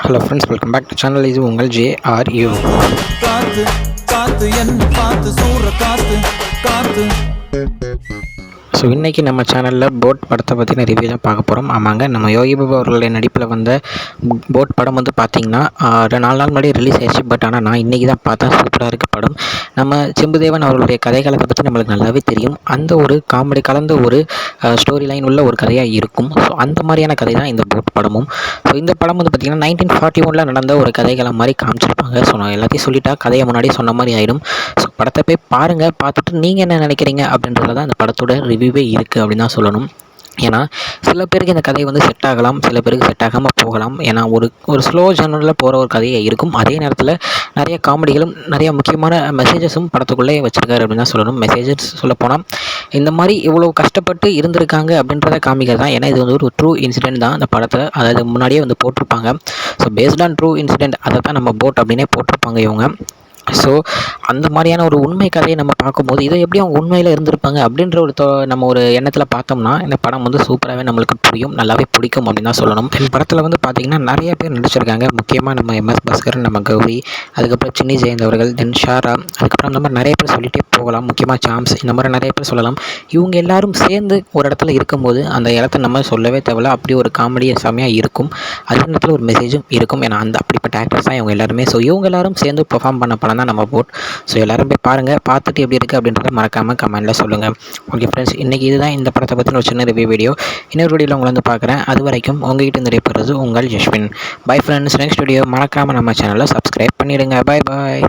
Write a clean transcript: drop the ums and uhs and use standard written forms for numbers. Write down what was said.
Hello friends, welcome back to channel. இது உங்கள் JRU. காத்து காத்து என்ன பார்த்து சூற காத்து காத்து. ஸோ இன்றைக்கி நம்ம சேனலில் போட் படத்தை பற்றின ரிவ்யூ தான் பார்க்க போகிறோம். ஆமாங்க, நம்ம யோகி பாபு அவர்களுடைய நடிப்பில் வந்த போட் படம் வந்து பார்த்திங்கன்னா 4 நாள் முன்னாடி ரிலீஸ் ஆயிடுச்சு. பட் ஆனால் நான் இன்றைக்கி தான் பார்த்தேன். சூப்பராக இருக்குது படம். நம்ம செம்புதேவன் அவர்களுடைய கதைகளத்தை பற்றி நம்மளுக்கு நல்லாவே தெரியும். அந்த ஒரு காமெடி கலந்த ஒரு ஸ்டோரி லைன் உள்ள ஒரு கதையாக இருக்கும். ஸோ அந்த மாதிரியான கதை தான் இந்த போட் படமும். ஸோ இந்த படம் வந்து பார்த்திங்கன்னா 1941 நடந்த ஒரு கதைகளை மாதிரி காமிச்சிருப்பாங்க. ஸோ நான் எல்லாத்தையும் சொல்லிட்டா கதையை முன்னாடி சொன்ன மாதிரி ஆகிடும். ஸோ படத்தை போய் பாருங்கள். பார்த்துட்டு நீங்கள் என்ன நினைக்கிறீங்க அப்படின்றத தான் இந்த படத்தோட ரிவ்யூவே இருக்குது அப்படின்னு தான் சொல்லணும். ஏன்னா சில பேருக்கு இந்த கதை வந்து செட் ஆகலாம், சில பேருக்கு செட் ஆகாமல் போகலாம். ஏன்னா ஒரு ஸ்லோ ஜன்னலில் போகிற ஒரு கதையை இருக்கும். அதே நேரத்தில் நிறைய காமெடிகளும் நிறைய முக்கியமான மெசேஜஸும் படத்துக்குள்ளே வச்சுருக்காரு அப்படின்னு தான் சொல்லணும். மெசேஜஸ் சொல்லப்போனால் இந்த மாதிரி இவ்வளோ கஷ்டப்பட்டு இருந்திருக்காங்க அப்படின்றத காமிக்கிறது தான். ஏன்னா இது வந்து ஒரு ட்ரூ இன்சிடென்ட் தான் அந்த படத்தில். அதாவது முன்னாடியே வந்து போட்டிருப்பாங்க. So based on true incident அதை தான் நம்ம போட் அப்படின்னே போட்டிருப்பாங்க இவங்க. ஸோ அந்த மாதிரியான ஒரு உண்மை கதையை நம்ம பார்க்கும்போது இதை எப்படி அவங்க உண்மையில் இருந்திருப்பாங்க அப்படின்ற நம்ம ஒரு எண்ணத்தில் பார்த்தோம்னா இந்த படம் வந்து சூப்பராகவே நம்மளுக்கு புரியும், நல்லாவே பிடிக்கும் அப்படின்னு தான் சொல்லணும். இந்த படத்தில் வந்து பார்த்திங்கன்னா நிறைய பேர் நடிச்சிருக்காங்க. முக்கியமாக நம்ம MS பாஸ்கர், நம்ம கௌரி, அதுக்கப்புறம் சின்னி ஜெயந்த் அவர்கள், தென் ஷாரா, அதுக்கப்புறம் இந்த மாதிரி நிறைய பேர் சொல்லிகிட்டே போகலாம். முக்கியமாக சாம்ஸ், இந்த மாதிரி நிறைய பேர் சொல்லலாம். இவங்க எல்லாரும் சேர்ந்து ஒரு இடத்துல இருக்கும்போது அந்த இடத்த நம்ம சொல்லவே தேவையில்ல. அப்படி ஒரு காமெடி செம்மையாக இருக்கும். அதே நேரத்தில் ஒரு மெசேஜும் இருக்கும். ஏன்னா அப்படிப்பட்ட ஆக்டர்ஸ் தான் இவங்க எல்லாருமே. ஸோ இவங்க எல்லாரும் சேர்ந்து பெர்ஃபார்ம் பண்ண படம் தான் நம்ம போட். ஸோ எல்லோரும் போய் பாருங்கள். பார்த்துட்டு எப்படி இருக்குது அப்படின்றத மறக்காமல் கமெண்ட்டில் சொல்லுங்கள். ஓகே ஃப்ரெண்ட்ஸ், இன்றைக்கி இதுதான் இந்த படத்தை பற்றின ஒரு சின்ன ரிவ்யூ வீடியோ. இன்னொரு வீடியோவில் உங்களை வந்து பார்க்குறேன். அது வரைக்கும் உங்கள்கிட்ட நிறைவேறது உங்கள் Jaswin. Bye friends. Next video மறக்காமல் நம்ம சேனலை சப்ஸ்கிரைப் பண்ணிவிடுங்க. பாய் பாய்.